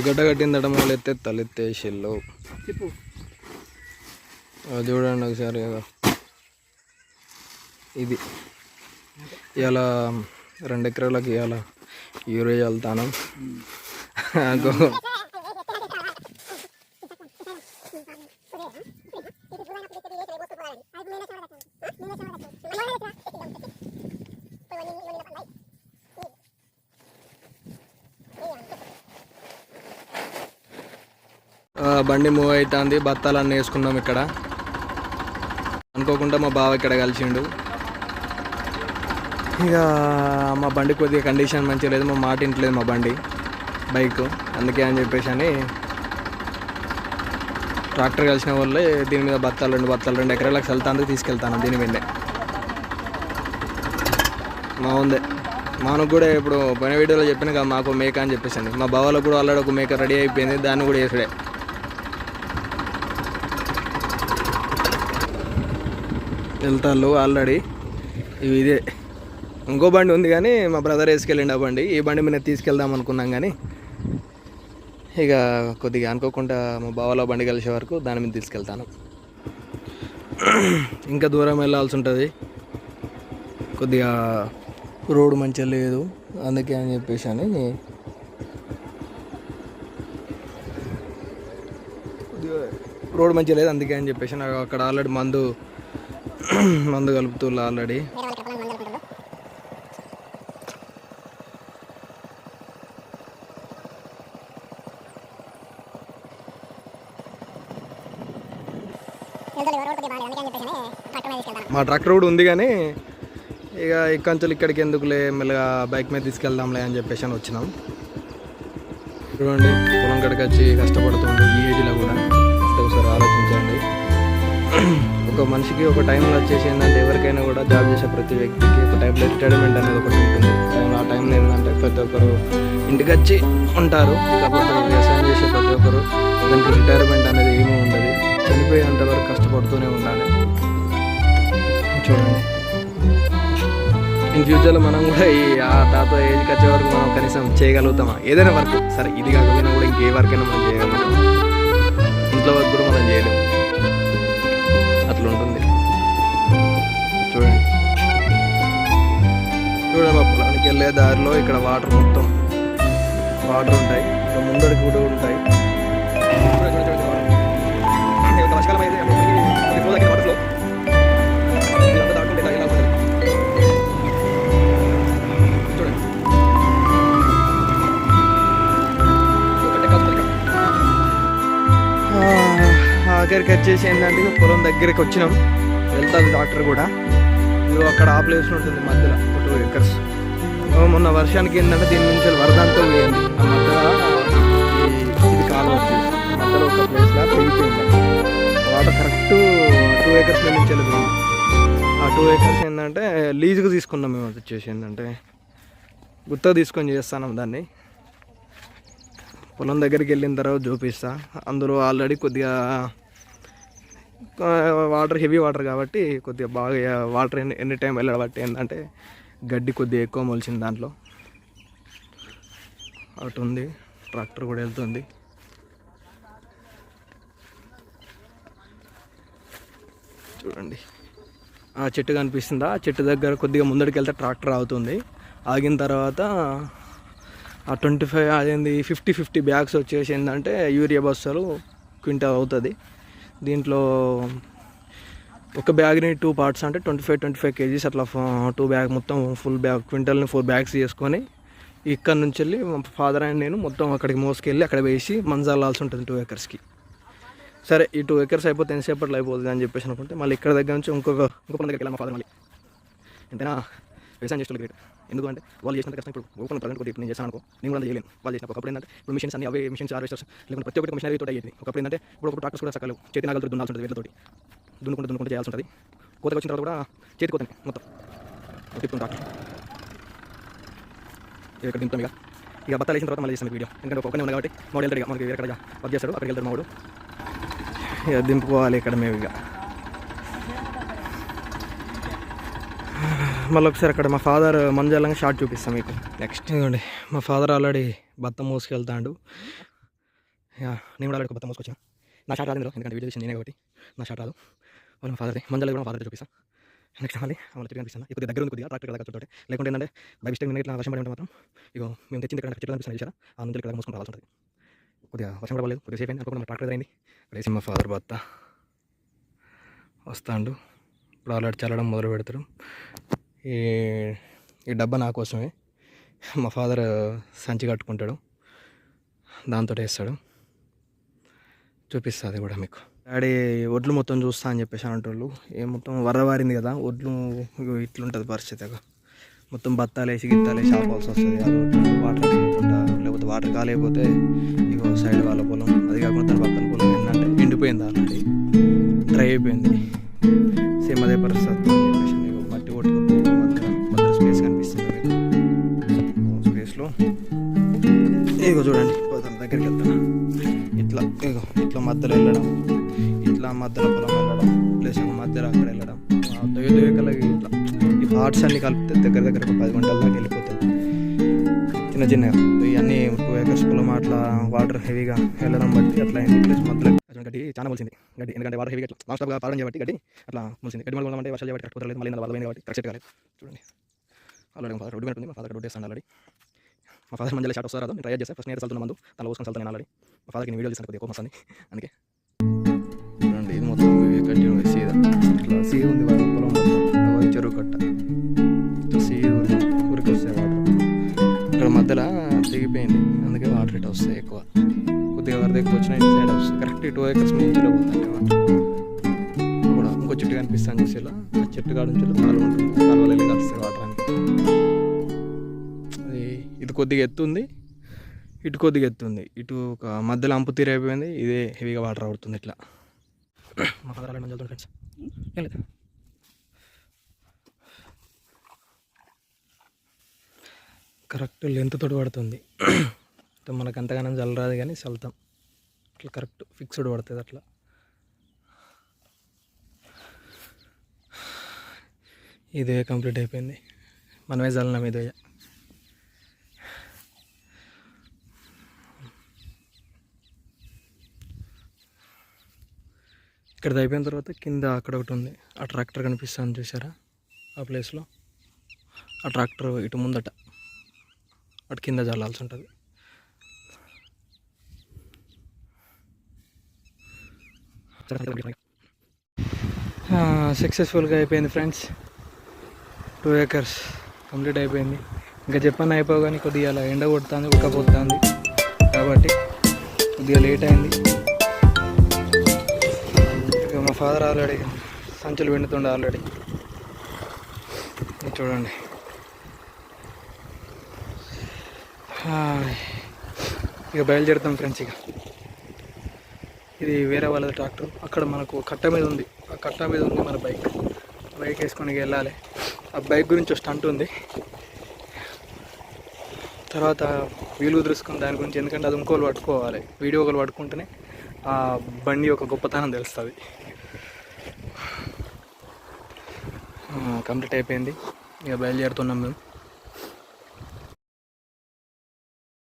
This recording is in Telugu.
గడ్డ కట్టిందట మళ్ళీ ఎత్తెత్తాలి ఎత్తేసిల్లు చూడండి ఒకసారి కదా ఇది ఇలా 2 ఎకరాలకి ఇవాళ యూరియా వెళ్తాను బండి మూవ్ అవుతుంది బత్తాలన్నీ వేసుకున్నాం ఇక్కడ అనుకోకుండా మా బావ ఇక్కడ కలిసిండు ఇక మా బండి కొద్దిగా కండిషన్ మంచిగా లేదు మా మాట ఇంటలేదు మా బండి బైక్ అందుకే అని చెప్పేసి అని ట్రాక్టర్ కలిసిన వాళ్ళే దీని మీద బత్తాలు 2 ఎకరాలకు వెళ్తాను తీసుకెళ్తాను దీని మీదే మా ఉందే మాకు కూడా ఇప్పుడు పైన వీడియోలో చెప్పిన కదా మాకు మేక అని చెప్పేసి మా బావలకు కూడా ఆల్రెడీ ఒక మేక రెడీ అయిపోయింది దాన్ని కూడా వేసుడే వెళ్తాళ్ళు ఆల్రెడీ ఇదే ఇంకో బండి ఉంది కానీ మా బ్రదర్ వేసుకెళ్ళండి ఆ బండి ఈ బండి మీద తీసుకెళ్దాం అనుకున్నాం కానీ ఇక కొద్దిగా అనుకోకుండా మా బావలో బండి కలిసే వరకు దాని మీద తీసుకెళ్తాను ఇంకా దూరం వెళ్ళాల్సి ఉంటుంది కొద్దిగా రోడ్డు మంచిగా లేదు అందుకే అని చెప్పేసి అని రోడ్డు మంచిగా లేదు అందుకే అని చెప్పేసి నాకు అక్కడ ఆల్రెడీ మందు కలుపుతున్నా ఆల్రెడీ మా ట్రాక్టర్ కూడా ఉంది కానీ ఇక ఇక్కడి ఇక్కడికి ఎందుకులే మెల్లగా బైక్ మీద తీసుకెళ్దాంలే అని చెప్పేసి అని వచ్చినాం చూడండి పొలం కాడికి వచ్చి కష్టపడుతుండే ఈ ఏజ్లో కూడా ఒకసారి ఆలోచించండి ఒక మనిషికి ఒక టైంలో వచ్చేసి ఏంటంటే ఎవరికైనా కూడా జాబ్ చేసే ప్రతి వ్యక్తికి ఒక టైంలో రిటైర్మెంట్ అనేది ఒకటి ఉంటుంది ఆ టైంలో ఏంటంటే ప్రతి ఒక్కరు ఇంటికి వచ్చి ఉంటారు కాకపోతే వ్యవసాయం చేసే ప్రతి ఒక్కరు దానికి రిటైర్మెంట్ అనేది ఏమీ ఉండదు చనిపోయేంత వరకు కష్టపడుతూనే ఉండాలి చూడండి ఇన్ ఫ్యూచర్లో మనం కూడా ఆ తాత ఏజ్కి వచ్చే వరకు మనం కనీసం చేయగలుగుతామా ఏదైనా వర్క్ సరే ఇది కాకపోయినా కూడా ఇంకే వర్క్ అయినా మనం చేయగలుగుతాం ఇంట్లో వర్క్ కూడా మనం చేయలేము అట్లా ఉంటుంది చూడండి మా పొలానికి వెళ్ళే దారిలో ఇక్కడ వాటర్ మొత్తం వాటర్ ఉంటాయి ఇక్కడ ముందడికి కూడా ఉంటాయి వర్షాకాలం అయితే వాటర్లో దాటుకుంటే ఇలా ఉంటుంది చూడండి ఆఖరికి వచ్చేసి ఏంటంటే పొలం దగ్గరికి వచ్చినాం వెళ్తాను డాక్టర్ కూడా ఇదిగో అక్కడ ఆ ప్లేస్ ఉంటుంది మధ్యలో 2 ఎకర్స్ మొన్న వర్షానికి ఏంటంటే దీని నుంచి వరదంతా పోయింది ఆ మధ్యలో ఇది కాలువ వచ్చేసి మధ్యలో ఒక ప్లేస్లో పెరిగిపోయింది వాటర్ కరెక్ట్ 2 ఎకర్స్ నుంచి వెళ్ళిపోయింది ఆ 2 ఎకర్స్ ఏంటంటే లీజుకు తీసుకున్నాం మేము అది వచ్చేసి ఏంటంటే గుత్తగా తీసుకొని చేస్తాను దాన్ని పొలం దగ్గరికి వెళ్ళిన తర్వాత చూపిస్తా అందులో ఆల్రెడీ కొద్దిగా వాటర్ హెవీ వాటర్ కాబట్టి కొద్దిగా బాగా వాటర్ ఎన్ని టైం వెళ్ళబట్టి ఏంటంటే గడ్డి కొద్దిగా ఎక్కువ మొలిచింది దాంట్లో అటు ఉంది ట్రాక్టర్ కూడా వెళ్తుంది చూడండి ఆ చెట్టు కనిపిస్తుందా ఆ చెట్టు దగ్గర కొద్దిగా ముందడికి వెళ్తే ట్రాక్టర్ అవుతుంది ఆగిన తర్వాత ఆ 25 అదేంది 50 బ్యాగ్స్ వచ్చేసి ఏంటంటే యూరియా బస్తాలు క్వింటాల్ అవుతుంది దీంట్లో ఒక బ్యాగ్ని 2 పార్ట్స్ అంటే 25 kgs అట్లా 2 బ్యాగ్ మొత్తం ఫుల్ బ్యాగ్ క్వింటల్ని 4 బ్యాగ్స్ చేసుకొని ఇక్కడ నుంచి వెళ్ళి మా ఫాదర్ అండ్ నేను మొత్తం అక్కడికి మోసుకెళ్ళి అక్కడ వేసి మంజాలాల్సి ఉంటుంది 2 ఎకర్స్కి సరే ఈ 2 ఎకర్స్ అయిపోతే ఎంతసేపట్లో అయిపోతుంది అని చెప్పేసి అనుకుంటే మళ్ళీ ఇక్కడ దగ్గర నుంచి ఇంకో పొలం దగ్గరికి వెళ్ళాం మా ఫాదర్ మళ్ళీ ఎంతైనా వ్యవసాయం చేస్తున్నారు గ్రేట్ ఎందుకంటే వాళ్ళు చేసినంత కష్టం ఇప్పుడు ఓపెన్ ప్రజెంట్ కొద్దిగా నేను చేస్తాను అనుకో నేను కూడా చేయలేను వాళ్ళు చేసిన ఒకప్పుడు ఏంటంటే ఇప్పుడు మిషన్స్ అన్ని అవే మిషన్స్ హార్వెస్టర్స్ లేకుంటే ప్రతి ఒక్కటి మిషనరీ తోటి అయ్యేది ఒకప్పుడు ఏంటంటే ఇప్పుడు ఒక ట్రాక్టర్స్ కూడా సకాలు చేతి నాగలతో దున్నాల్సి ఉంటుంది వీళ్ళతోటి దున్నుకుంటూ చేయాల్సి ఉంటుంది కోతకు వచ్చిన తర్వాత కూడా చేతి కోతండి మొత్తం తిప్పుకుంటా ఇక్కడ దింపుతాం ఇక బత్తాలు వేసిన తర్వాత మళ్ళీ చేస్తాను వీడియో ఎందుకంటే ఒకనే ఉంది కాబట్టి మాడు వెళ్తాడు మనకి వేరే ఎక్కడ వర్క్ చేస్తాడు అక్కడికి వెళ్తాడు మాడు ఇక దింపుకోవాలి ఇక్కడ మేము ఇక మళ్ళీ ఒకసారి అక్కడ మా ఫాదర్ మంజాలంగా షార్ట్ చూపిస్తాం మీకు నెక్స్ట్. ఇదిగోండి మా ఫాదర్ ఆల్రెడీ బత్తం మోసుకెళ్తాడు. నేను కూడా ఆల్రెడీ బత్తం మోసుకొచ్చాను. నా షార్ట్ రాదు ఎందుకంటే వీడియో చేసి నేనే కాబట్టి నా షార్ట్ రాదు. వాళ్ళు మా ఫాదర్ది మంజాల కూడా మా ఫాదర్ చూపిస్తాను. నెక్స్ట్ మళ్ళీ చెట్టు కనిపిస్తాను. కొద్దిగా దగ్గర ఉంది, కొద్దిగా ట్రాక్టర్ కదా చూడండి. లేకుంటే ఏంటంటే బై మిస్టేక్ నేను ఇట్లా వర్షం పడి ఉంటే మాత్రం ఇగో మేము తెచ్చింది ఇక్కడ చెట్లు కనిపిస్తాను చూసారా, ఆ నుంచి ఇక్కడ మోసుకొని రావాల్సి ఉంటుంది. కొద్దిగా వర్షం కూడా పడలేదు, కొద్దిగా సేఫ్ అయింది. అనుకోకుండా ట్రాక్టర్ అయింది. వేసి మా ఫాదర్ బత్త వస్తాడు. ఇప్పుడు ఆల్రెడీ చల్లడం మొదలు పెడతాడు. ఈ డబ్బా నా కోసమే. మా ఫాదర్ సంచి కట్టుకుంటాడు, దాంతో వేస్తాడు. చూపిస్తుంది కూడా మీకు. డాడీ ఒడ్లు మొత్తం చూస్తా అని చెప్పేసి అంటోళ్ళు. మొత్తం వరవారింది కదా ఒడ్లు, ఇట్లుంటుంది పరిస్థితి. మొత్తం బత్తాలు వేసి గిత్తాలు వేసి ఆపాల్సి వస్తుంది. వాటర్ లేకపోతే వాటర్ కాలేకపోతే ఇగో సైడ్ వాళ్ళ పొలం, అది కాకుండా దాని పక్కన పొలం ఏంటంటే ఎండిపోయింది, ఆల్రెడీ డ్రై అయిపోయింది. సేమ్ అదే పరిస్థితి అని చెప్పేసి ఇగో మట్టి కొట్టుకు మధ్య స్పేస్ కనిపిస్తుంది మీకు. స్పేస్లో ఇగో చూడండి దగ్గరికి వెళ్తాను. ఇట్లా ఇగో ఇట్లా మధ్యలో వెళ్ళడం, ఇట్లా మధ్యలో పొలం వెళ్ళడం, ప్లస్ మధ్యలో అక్కడ వెళ్ళడం, దొయ్యకలకి ఇట్లా ఈ పార్ట్స్ అన్నీ కలిపితే దగ్గర దగ్గర ఒక 10 గంటల దాకా వెళ్ళిపోతుంది. చిన్న చిన్నగా ఇవన్నీ 2 acres పొలం అట్లా వాటర్ హెవీగా వెళ్ళడం బట్టి అట్లా అయింది. ప్లస్ మధ్యలో గడ్డి చాలా మొలిసింది. గడ్డి ఎందుకంటే వాటర్ హెవీగా లాంగ్ స్టాప్గా పారడం చేయబట్టి గడ్డి అట్లా మొలిసింది. గడ్డి మొలడం అంటే వర్షాలు చేయబట్టి కరెక్ట్ కుదరలేదు, మళ్ళీ వల్ల కాబట్టి కరెక్ట్ కాలేదు. చూడండి ఆల్రెడీ మా ఫాదర్ రోడ్డు ఉంటుంది. మా ఫాదర్ రోడ్డు వేస్తాను ఆల్రెడీ. మా ఫాదర్ మంచిగా షాట్ వస్తారు, నేను ట్రై చేస్తే ఫస్ట్ నేను చల్లుతున్న మందు తల పోసుకొని చల్లుతాను ఆల్రెడీ. మా ఫాదర్కి నేను వీడియో తీసాను, కొద్దిగా కోపం వస్తుంది అందుకే. చూడండి ఇది మొత్తం కంటిన్యూ సీదా ఇట్లా సీ ఉంది పొలం మొత్తం, చెరువు కట్ట సీ ఊరికి వస్తాయి వాటర్. ఇక్కడ మధ్యలో తెగిపోయింది, అందుకే వాటర్ ఇటు వస్తాయి ఎక్కువ. కొద్దిగా వరద ఎక్కువ వచ్చినా ఇటు సైడ్ వస్తాయి. కరెక్ట్ 2 acres నుంచి పోతాయి వాటర్. కూడా ఇంకో చెట్టు కనిపిస్తాను చూసేలా, ఆ చెట్టు కాడ నుంచి కాలువ ఉంటుంది, కాలువలు వెళ్ళి కలుస్తాయి వాటర్ అని. ఇది కొద్దిగా ఎత్తు ఉంది, ఇటు కొద్దిగా ఎత్తు ఉంది. ఇటు ఒక మధ్యలో అంపు తీరు అయిపోయింది, ఇదే హెవీగా వాటర్ అవుతుంది ఇట్లా. మా ఫాదర్ అలా మంచి ఫ్రెండ్స్ ఏం లేదు. కరెక్ట్ లెంత్ తోటి పడుతుంది. మనకు అంతగానో చల్లరాదు కానీ చల్లుతాం అట్లా కరెక్ట్ ఫిక్స్డ్ పడుతుంది అట్లా. ఇదే కంప్లీట్ అయిపోయింది, మనమే చల్లినాం ఇదే. ఇక్కడ అయిపోయిన తర్వాత కింద అక్కడ ఒకటి ఉంది, ఆ ట్రాక్టర్ కనిపిస్తుంది చూసారా, ఆ ప్లేస్లో ఆ ట్రాక్టర్ ఇటు ముందట అటు కింద చల్లాల్సి ఉంటుంది. సక్సెస్ఫుల్గా అయిపోయింది ఫ్రెండ్స్. 2 acres కంప్లీట్ అయిపోయింది. ఇంకా చెప్పని అయిపోగానే కొద్దిగా అలా ఎండ కొడుతుంది, ఉక్కపోతుంది కాబట్టి కొద్దిగా లేట్ అయింది. మా ఫాదర్ ఆల్రెడీ సంచులు వెండుతుండే ఆల్రెడీ. చూడండి ఇక బయలుదేరుతాం ఫ్రెండ్స్. ఇక ఇది వేరే వాళ్ళది ట్రాక్టర్, అక్కడ మనకు కట్ట మీద ఉంది, ఆ కట్ట మీద ఉంది మన బైక్ వేసుకొని వెళ్ళాలి. ఆ బైక్ గురించి స్టంట్ ఉంది, తర్వాత వీలు కుదురుసుకుని దాని గురించి, ఎందుకంటే అది ఇంకోళ్ళు పట్టుకోవాలి, వీడియో ఒకళ్ళు పట్టుకుంటేనే ఆ బండి ఒక గొప్పతనం తెలుస్తుంది. కంప్లీట్ అయిపోయింది, ఇక బయలుదేరుతున్నాం మేము.